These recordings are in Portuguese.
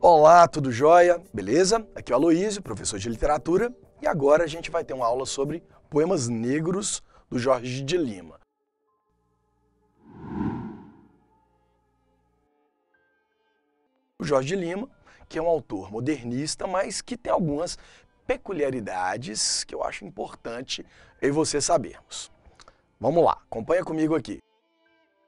Olá, tudo jóia? Beleza? Aqui é o Aloísio, professor de literatura, e agora a gente vai ter uma aula sobre poemas negros do Jorge de Lima. O Jorge de Lima, que é um autor modernista, mas que tem algumas peculiaridades que eu acho importante eu e você sabermos. Vamos lá, acompanha comigo aqui.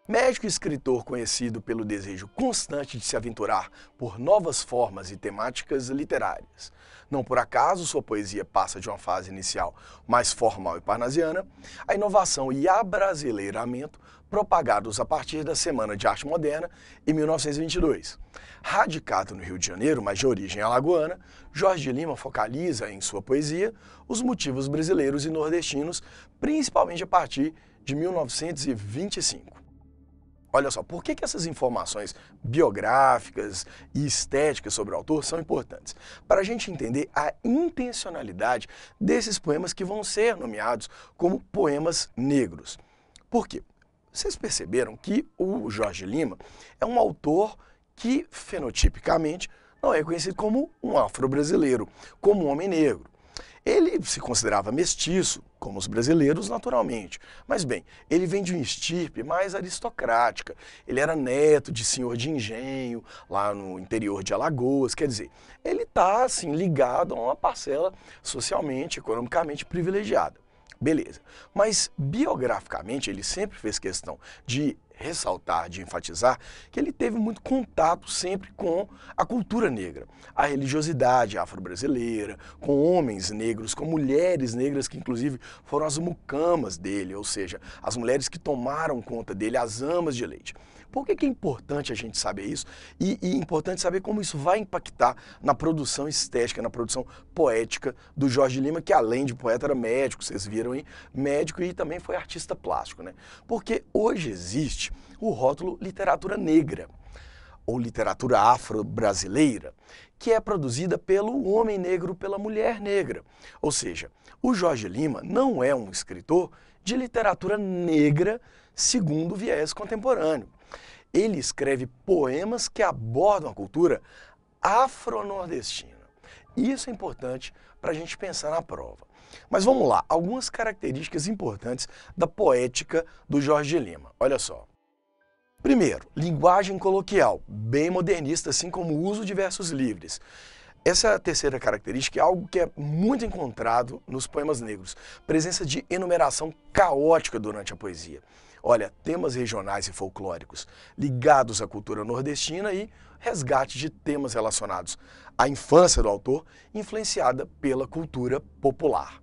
Médico e escritor conhecido pelo desejo constante de se aventurar por novas formas e temáticas literárias. Não por acaso sua poesia passa de uma fase inicial mais formal e parnasiana à inovação e abrasileiramento propagados a partir da Semana de Arte Moderna em 1922. Radicado no Rio de Janeiro, mas de origem alagoana, Jorge de Lima focaliza em sua poesia os motivos brasileiros e nordestinos, principalmente a partir de 1925. Olha só, por que essas informações biográficas e estéticas sobre o autor são importantes? Para a gente entender a intencionalidade desses poemas que vão ser nomeados como poemas negros. Por quê? Vocês perceberam que o Jorge Lima é um autor que, fenotipicamente, não é conhecido como um afro-brasileiro, como um homem negro. Ele se considerava mestiço, como os brasileiros naturalmente, mas bem, ele vem de uma estirpe mais aristocrática, ele era neto de senhor de engenho, lá no interior de Alagoas, quer dizer, ele está assim, ligado a uma parcela socialmente, economicamente privilegiada. Beleza, mas biograficamente ele sempre fez questão de ressaltar, de enfatizar que ele teve muito contato sempre com a cultura negra, a religiosidade afro-brasileira, com homens negros, com mulheres negras que inclusive foram as mucamas dele, ou seja, as mulheres que tomaram conta dele, as amas de leite. Por que é importante a gente saber isso? E importante saber como isso vai impactar na produção estética, na produção poética do Jorge Lima, que além de poeta era médico, vocês viram aí, médico e também foi artista plástico, né? Porque hoje existe o rótulo literatura negra, ou literatura afro-brasileira, que é produzida pelo homem negro, pela mulher negra. Ou seja, o Jorge Lima não é um escritor de literatura negra segundo o viés contemporâneo. Ele escreve poemas que abordam a cultura afro-nordestina. Isso é importante para a gente pensar na prova. Mas vamos lá, algumas características importantes da poética do Jorge Lima. Olha só. Primeiro, linguagem coloquial, bem modernista, assim como o uso de versos livres. Essa terceira característica é algo que é muito encontrado nos poemas negros, presença de enumeração caótica durante a poesia. Olha, temas regionais e folclóricos ligados à cultura nordestina e resgate de temas relacionados à infância do autor, influenciada pela cultura popular.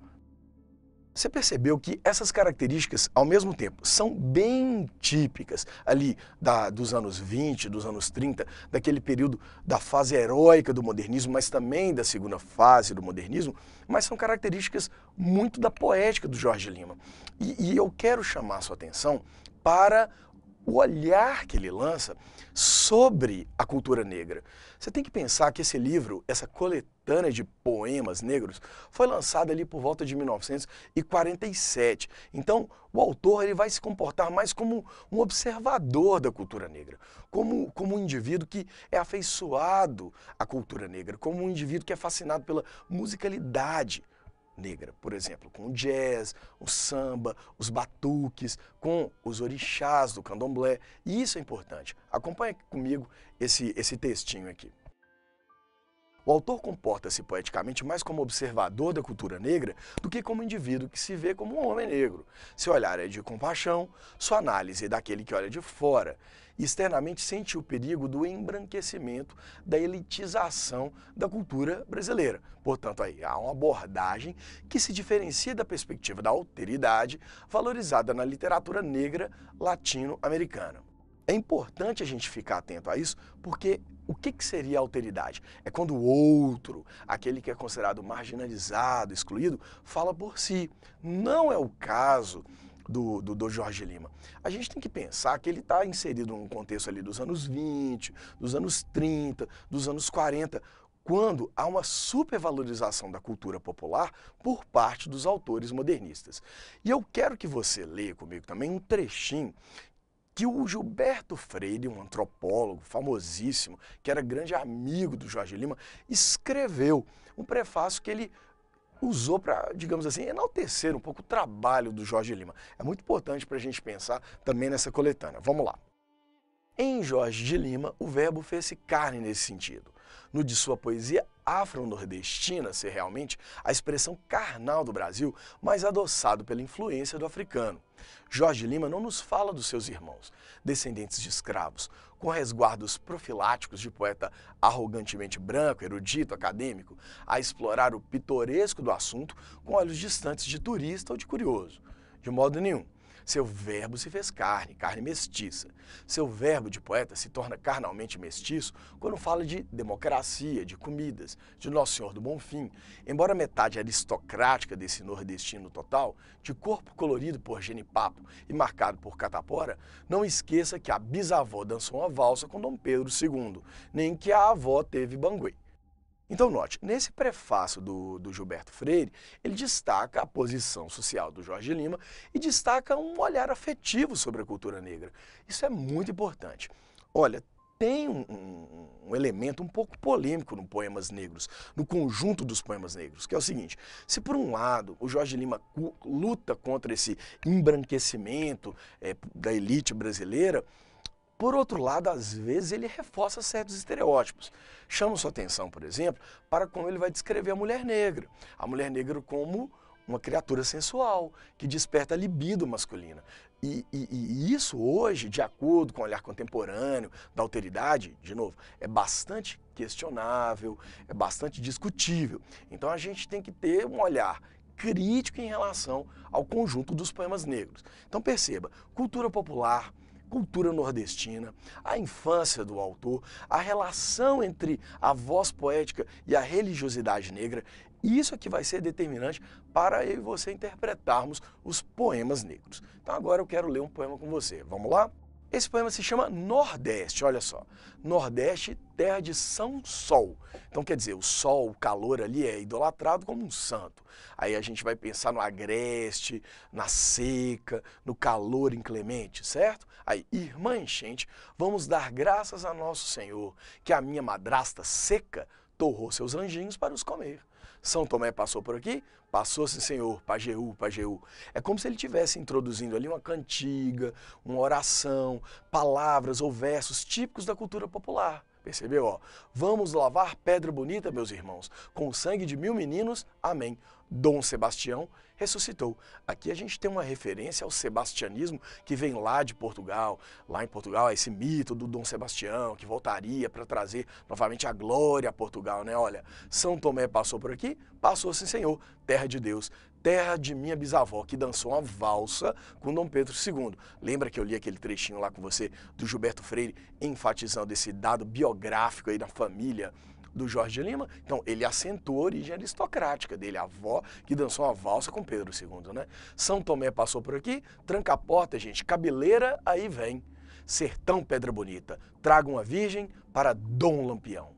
Você percebeu que essas características, ao mesmo tempo, são bem típicas ali dos anos 20, dos anos 30, daquele período da fase heróica do modernismo, mas também da segunda fase do modernismo, mas são características muito da poética do Jorge Lima. E eu quero chamar a sua atenção para o olhar que ele lança sobre a cultura negra. Você tem que pensar que esse livro, essa coletânea de poemas negros, foi lançada ali por volta de 1947. Então, o autor ele vai se comportar mais como um observador da cultura negra, como um indivíduo que é afeiçoado à cultura negra, como um indivíduo que é fascinado pela musicalidade negra, por exemplo, com o jazz, o samba, os batuques, com os orixás do candomblé, e isso é importante. Acompanhe comigo esse textinho aqui. O autor comporta-se poeticamente mais como observador da cultura negra do que como indivíduo que se vê como um homem negro. Seu olhar é de compaixão, sua análise é daquele que olha de fora. E externamente sente o perigo do embranquecimento, da elitização da cultura brasileira. Portanto, aí há uma abordagem que se diferencia da perspectiva da alteridade valorizada na literatura negra latino-americana. É importante a gente ficar atento a isso, porque o que seria a alteridade? É quando o outro, aquele que é considerado marginalizado, excluído, fala por si. Não é o caso do Jorge Lima. A gente tem que pensar que ele está inserido num contexto ali dos anos 20, dos anos 30, dos anos 40, quando há uma supervalorização da cultura popular por parte dos autores modernistas. E eu quero que você leia comigo também um trechinho que o Gilberto Freire, um antropólogo famosíssimo, que era grande amigo do Jorge Lima, escreveu um prefácio que ele usou para, digamos assim, enaltecer um pouco o trabalho do Jorge Lima. É muito importante para a gente pensar também nessa coletânea. Vamos lá. Em Jorge de Lima, o verbo fez-se carne nesse sentido. No de sua poesia afro-nordestina ser realmente a expressão carnal do Brasil, mas adoçado pela influência do africano. Jorge Lima não nos fala dos seus irmãos, descendentes de escravos, com resguardos profiláticos de poeta arrogantemente branco, erudito, acadêmico, a explorar o pitoresco do assunto com olhos distantes de turista ou de curioso. De modo nenhum. Seu verbo se fez carne, carne mestiça. Seu verbo de poeta se torna carnalmente mestiço quando fala de democracia, de comidas, de Nosso Senhor do Bonfim. Embora metade aristocrática desse nordestino total, de corpo colorido por genipapo e marcado por catapora, não esqueça que a bisavó dançou uma valsa com Dom Pedro II, nem que a avó teve banguê. Então note, nesse prefácio do Gilberto Freire, ele destaca a posição social do Jorge Lima e destaca um olhar afetivo sobre a cultura negra. Isso é muito importante. Olha, tem um elemento um pouco polêmico no Poemas Negros, no conjunto dos Poemas Negros, que é o seguinte: se por um lado o Jorge Lima luta contra esse embranquecimento da elite brasileira, por outro lado, às vezes ele reforça certos estereótipos. Chama sua atenção, por exemplo, para como ele vai descrever a mulher negra. A mulher negra como uma criatura sensual, que desperta a libido masculina. E isso hoje, de acordo com o olhar contemporâneo da alteridade, de novo, é bastante questionável, é bastante discutível. Então a gente tem que ter um olhar crítico em relação ao conjunto dos poemas negros. Então perceba, cultura popular, cultura nordestina, a infância do autor, a relação entre a voz poética e a religiosidade negra, isso é que vai ser determinante para eu e você interpretarmos os poemas negros. Então agora eu quero ler um poema com você. Vamos lá? Esse poema se chama Nordeste, olha só. Nordeste, terra de São Sol. Então quer dizer, o sol, o calor ali é idolatrado como um santo. Aí a gente vai pensar no agreste, na seca, no calor inclemente, certo? Aí, irmã enchente, vamos dar graças a nosso Senhor, que a minha madrasta seca torrou seus anjinhos para os comer. São Tomé passou por aqui? Passou, sim, senhor, Pajeú, Pajeú. É como se ele estivesse introduzindo ali uma cantiga, uma oração, palavras ou versos típicos da cultura popular. Percebeu? Ó? Vamos lavar pedra bonita, meus irmãos, com o sangue de 1000 meninos, amém. Dom Sebastião ressuscitou. Aqui a gente tem uma referência ao sebastianismo que vem lá de Portugal. Lá em Portugal, esse mito do Dom Sebastião, que voltaria para trazer novamente a glória a Portugal, né? Olha, São Tomé passou por aqui? Passou, sim, senhor. Terra de Deus, terra de minha bisavó, que dançou uma valsa com Dom Pedro II. Lembra que eu li aquele trechinho lá com você do Gilberto Freire, enfatizando esse dado biográfico aí da família do Jorge Lima? Então, ele acentuou a origem aristocrática dele, a avó que dançou uma valsa com Pedro II, né? São Tomé passou por aqui, tranca a porta, gente, cabeleira, aí vem. Sertão Pedra Bonita, traga uma virgem para Dom Lampião.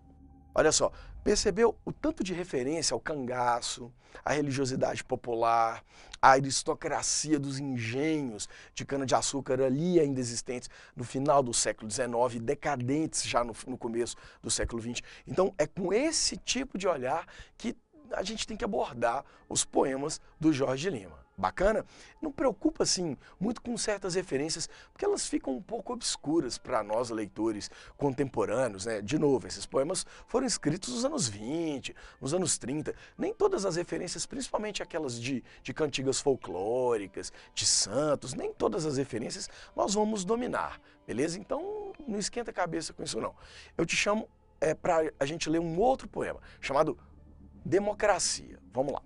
Olha só, percebeu o tanto de referência ao cangaço, à religiosidade popular, à aristocracia dos engenhos de cana-de-açúcar ali ainda existentes no final do século XIX, decadentes já no começo do século XX. Então é com esse tipo de olhar que a gente tem que abordar os poemas do Jorge Lima. Bacana? Não preocupa, assim, muito com certas referências, porque elas ficam um pouco obscuras para nós, leitores contemporâneos, né? De novo, esses poemas foram escritos nos anos 20, nos anos 30. Nem todas as referências, principalmente aquelas de cantigas folclóricas, de santos, nem todas as referências nós vamos dominar, beleza? Então, não esquenta a cabeça com isso, não. Eu te chamo para a gente ler um outro poema, chamado Democracia. Vamos lá.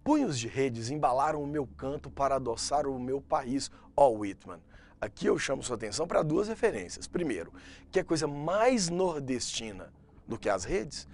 Punhos de redes embalaram o meu canto para adoçar o meu país, ó Whitman. Aqui eu chamo sua atenção para duas referências. Primeiro, que é coisa mais nordestina do que as redes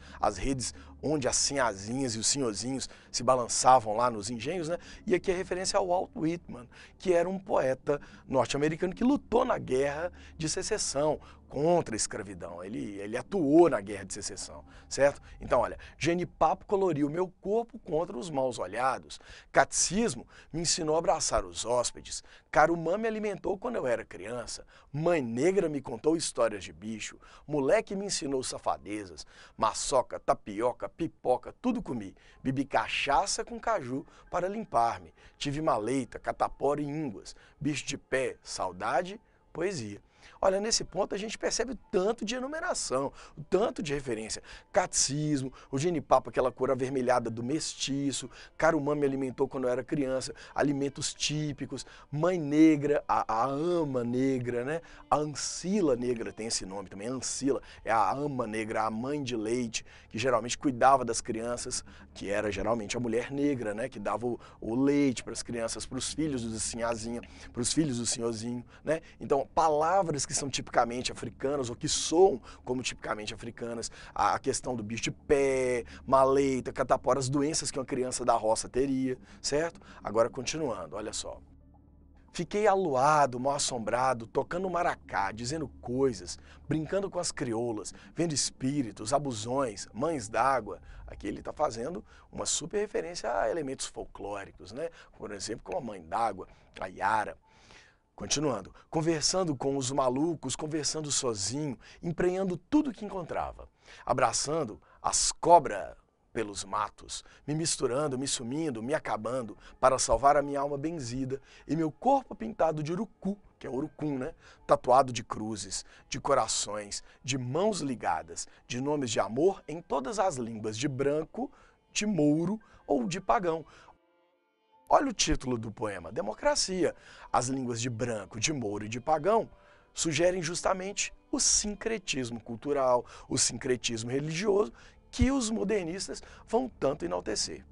onde as sinhazinhas e os senhorzinhos se balançavam lá nos engenhos, né? E aqui é referência ao Walt Whitman, que era um poeta norte-americano que lutou na Guerra de Secessão contra a escravidão. Ele atuou na Guerra de Secessão, certo? Então, olha, Genipapo coloriu meu corpo contra os maus olhados. Catecismo me ensinou a abraçar os hóspedes. Carumã me alimentou quando eu era criança. Mãe negra me contou histórias de bicho. Moleque me ensinou safadezas. Maçoca, tapioca, pipoca, tudo comi. Bebi cachaça com caju para limpar-me. Tive maleita, catapora e ínguas. Bicho de pé, saudade, poesia. Olha, nesse ponto a gente percebe o tanto de enumeração, o tanto de referência. Catecismo, o genipapo, aquela cor avermelhada do mestiço, Carumã me alimentou quando eu era criança, alimentos típicos, mãe negra, a ama negra, né? A ancila negra tem esse nome também, ancila, é a ama negra, a mãe de leite, que geralmente cuidava das crianças, que era geralmente a mulher negra, né? Que dava o leite para as crianças, para os filhos do sinhazinha, para os filhos do senhorzinho, né? Então, palavras que são tipicamente africanas ou que soam como tipicamente africanas, a questão do bicho de pé, maleita, catapora, as doenças que uma criança da roça teria, certo? Agora continuando, olha só. Fiquei aluado, mal assombrado, tocando maracá, dizendo coisas, brincando com as crioulas, vendo espíritos, abusões, mães d'água. Aqui ele está fazendo uma super referência a elementos folclóricos, né? Por exemplo, como a mãe d'água, a Yara. Continuando, conversando com os malucos, conversando sozinho, emprenhando tudo que encontrava, abraçando as cobras pelos matos, me misturando, me sumindo, me acabando, para salvar a minha alma benzida e meu corpo pintado de urucu, que é urucum, né? Tatuado de cruzes, de corações, de mãos ligadas, de nomes de amor em todas as línguas, de branco, de mouro ou de pagão. Olha o título do poema, Democracia. As línguas de branco, de mouro e de pagão sugerem justamente o sincretismo cultural, o sincretismo religioso que os modernistas vão tanto enaltecer.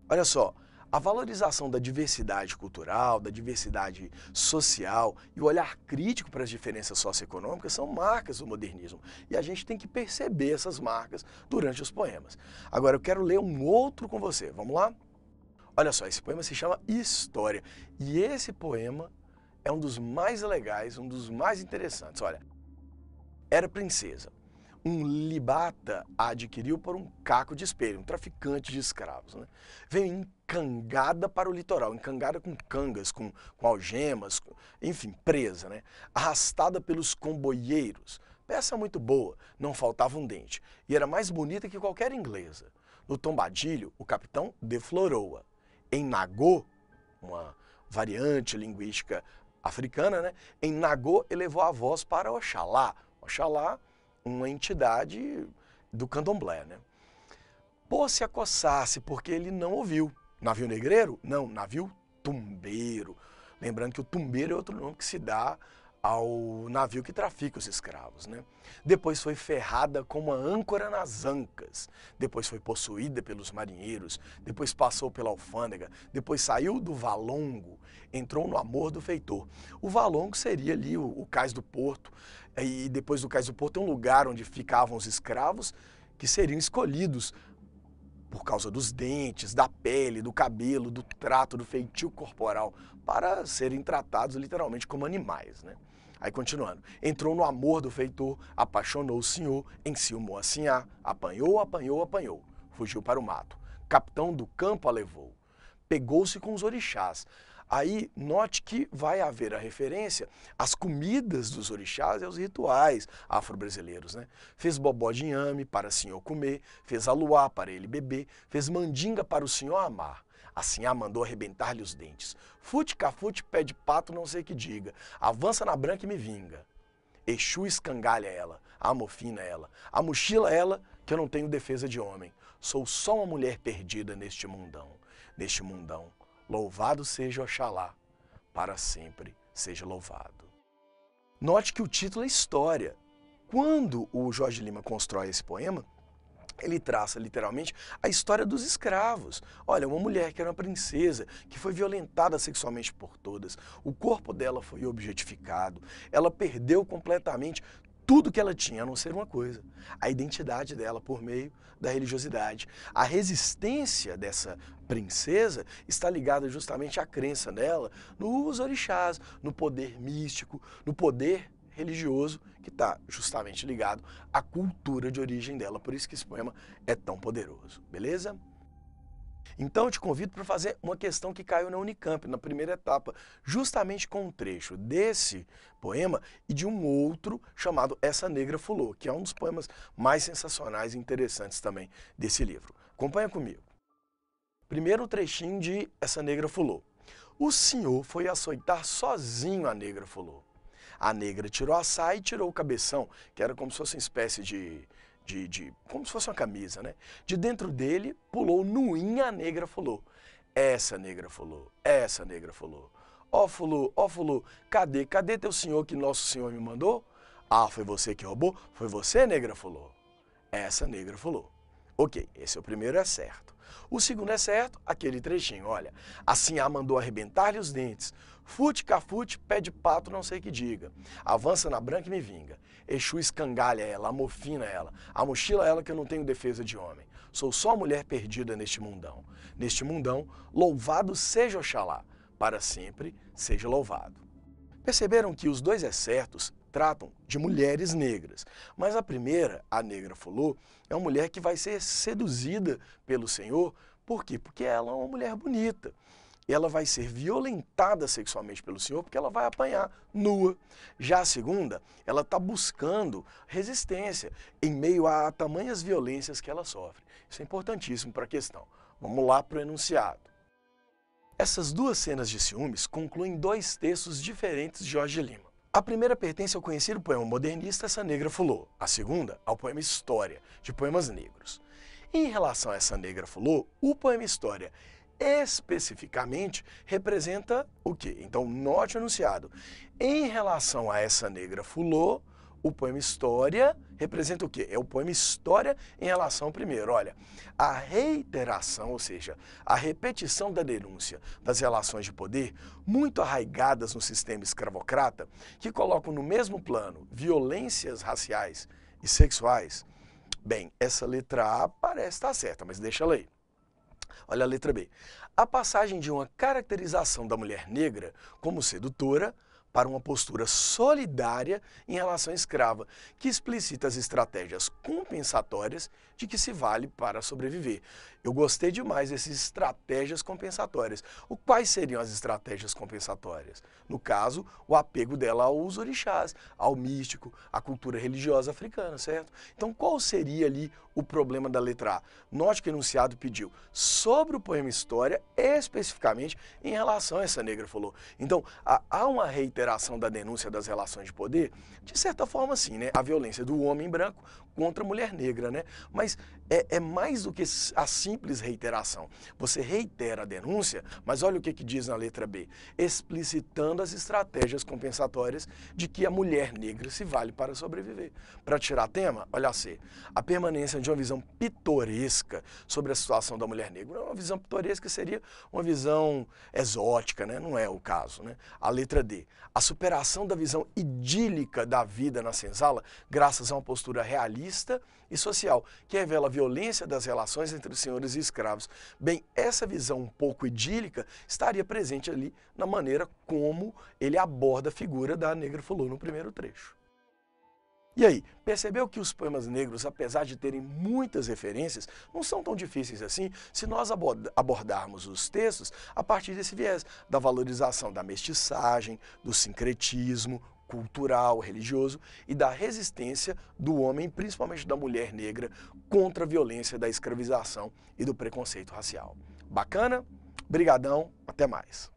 Olha só, a valorização da diversidade cultural, da diversidade social e o olhar crítico para as diferenças socioeconômicas são marcas do modernismo. E a gente tem que perceber essas marcas durante os poemas. Agora eu quero ler um outro com você, vamos lá? Olha só, esse poema se chama História, e esse poema é um dos mais legais, um dos mais interessantes. Olha, era princesa, um libata a adquiriu por um caco de espelho, um traficante de escravos, né? Veio encangada para o litoral, encangada com cangas, com algemas, enfim, presa, né? Arrastada pelos comboieiros, peça muito boa, não faltava um dente, e era mais bonita que qualquer inglesa. No tombadilho, o capitão deflorou-a. Em Nagô, uma variante linguística africana, né? Em Nagô elevou a voz para Oxalá. Oxalá, uma entidade do candomblé, né? Pôs-se a coçar-se porque ele não ouviu. Navio negreiro? Não, navio tumbeiro. Lembrando que o tumbeiro é outro nome que se dá ao navio que trafica os escravos, né? Depois foi ferrada como uma âncora nas ancas, depois foi possuída pelos marinheiros, depois passou pela alfândega, depois saiu do valongo, entrou no amor do feitor. O valongo seria ali o cais do porto, e depois do cais do porto é um lugar onde ficavam os escravos que seriam escolhidos por causa dos dentes, da pele, do cabelo, do trato, do feitio corporal, para serem tratados literalmente como animais, né? Aí continuando, entrou no amor do feitor, apaixonou o senhor, enciumou a sinhá, apanhou, apanhou, apanhou, fugiu para o mato, capitão do campo a levou, pegou-se com os orixás. Aí note que vai haver a referência às comidas dos orixás e aos rituais afro-brasileiros, né? Fez bobó de inhame para o senhor comer, fez aluá para ele beber, fez mandinga para o senhor amar. Assim a mandou arrebentar-lhe os dentes. Fute, cafute, pé de pato, não sei que diga. Avança na branca e me vinga. Exu escangalha ela, amofina ela, amochila ela, que eu não tenho defesa de homem. Sou só uma mulher perdida neste mundão. Neste mundão, louvado seja Oxalá, para sempre seja louvado. Note que o título é História. Quando o Jorge Lima constrói esse poema, ele traça literalmente a história dos escravos. Olha, uma mulher que era uma princesa, que foi violentada sexualmente por todas, o corpo dela foi objetificado, ela perdeu completamente tudo que ela tinha, a não ser uma coisa, a identidade dela por meio da religiosidade. A resistência dessa princesa está ligada justamente à crença dela nos orixás, no poder místico, no poder religioso, que está justamente ligado à cultura de origem dela. Por isso que esse poema é tão poderoso, beleza? Então eu te convido para fazer uma questão que caiu na Unicamp, na primeira etapa, justamente com um trecho desse poema e de um outro chamado Essa Negra Fulô, que é um dos poemas mais sensacionais e interessantes também desse livro. Acompanha comigo. Primeiro trechinho de Essa Negra Fulô. O senhor foi açoitar sozinho a negra fulô. A negra tirou a saia e tirou o cabeção, que era como se fosse uma espécie como se fosse uma camisa, né? De dentro dele pulou nuinha a negra fulô. Essa negra fulô, essa negra fulô. Ó fulô, cadê teu senhor que nosso senhor me mandou? Ah, foi você que roubou? Foi você, negra fulô? Essa negra fulô. Ok, esse é o primeiro, é certo. O segundo é certo, aquele trechinho, olha. Assim a mandou arrebentar-lhe os dentes. Fute, cafute, pé de pato, não sei que diga. Avança na branca e me vinga. Exu escangalha ela, amofina ela. A mochila ela que eu não tenho defesa de homem. Sou só mulher perdida neste mundão. Neste mundão, louvado seja Oxalá. Para sempre seja louvado. Perceberam que os dois excertos tratam de mulheres negras, mas a primeira, a negra fulô, é uma mulher que vai ser seduzida pelo Senhor, por quê? Porque ela é uma mulher bonita. E ela vai ser violentada sexualmente pelo Senhor porque ela vai apanhar nua. Já a segunda, ela está buscando resistência em meio a tamanhas violências que ela sofre. Isso é importantíssimo para a questão. Vamos lá para o enunciado. Essas duas cenas de ciúmes concluem dois textos diferentes de Jorge Lima. A primeira pertence ao conhecido poema modernista Essa Negra Fulô. A segunda, ao poema História, de poemas negros. Em relação a Essa Negra Fulô, o poema História especificamente representa o quê? Então, note o enunciado. Em relação a Essa Negra Fulô, o poema História representa o quê? É o poema História em relação ao primeiro. Olha, a reiteração, ou seja, a repetição da denúncia das relações de poder, muito arraigadas no sistema escravocrata, que colocam no mesmo plano violências raciais e sexuais. Bem, essa letra A parece estar certa, mas deixa ela aí. Olha a letra B. A passagem de uma caracterização da mulher negra como sedutora para uma postura solidária em relação à escrava, que explicita as estratégias compensatórias de que se vale para sobreviver. Eu gostei demais dessas estratégias compensatórias. Quais seriam as estratégias compensatórias? No caso, o apego dela aos orixás, ao místico, à cultura religiosa africana, certo? Então, qual seria ali o problema da letra A? Note que o enunciado pediu sobre o poema História, especificamente em relação a Essa Negra Fulô. Então, há uma reiteração da denúncia das relações de poder, de certa forma sim, né? A violência do homem branco contra a mulher negra, né? Mas é mais do que a simples reiteração. Você reitera a denúncia, mas olha o que diz na letra B, explicitando as estratégias compensatórias de que a mulher negra se vale para sobreviver. Para tirar tema, olha a C, a permanência de uma visão pitoresca sobre a situação da mulher negra. Uma visão pitoresca seria uma visão exótica, né? Não é o caso, né? A letra D, a superação da visão idílica da vida na senzala, graças a uma postura realista e social, que revela a violência das relações entre os senhores e escravos. Bem, essa visão um pouco idílica estaria presente ali na maneira como ele aborda a figura da negra fulô no primeiro trecho. E aí, percebeu que os poemas negros, apesar de terem muitas referências, não são tão difíceis assim se nós abordarmos os textos a partir desse viés da valorização da mestiçagem, do sincretismo cultural, religioso e da resistência do homem, principalmente da mulher negra, contra a violência da escravização e do preconceito racial. Bacana? Brigadão, até mais.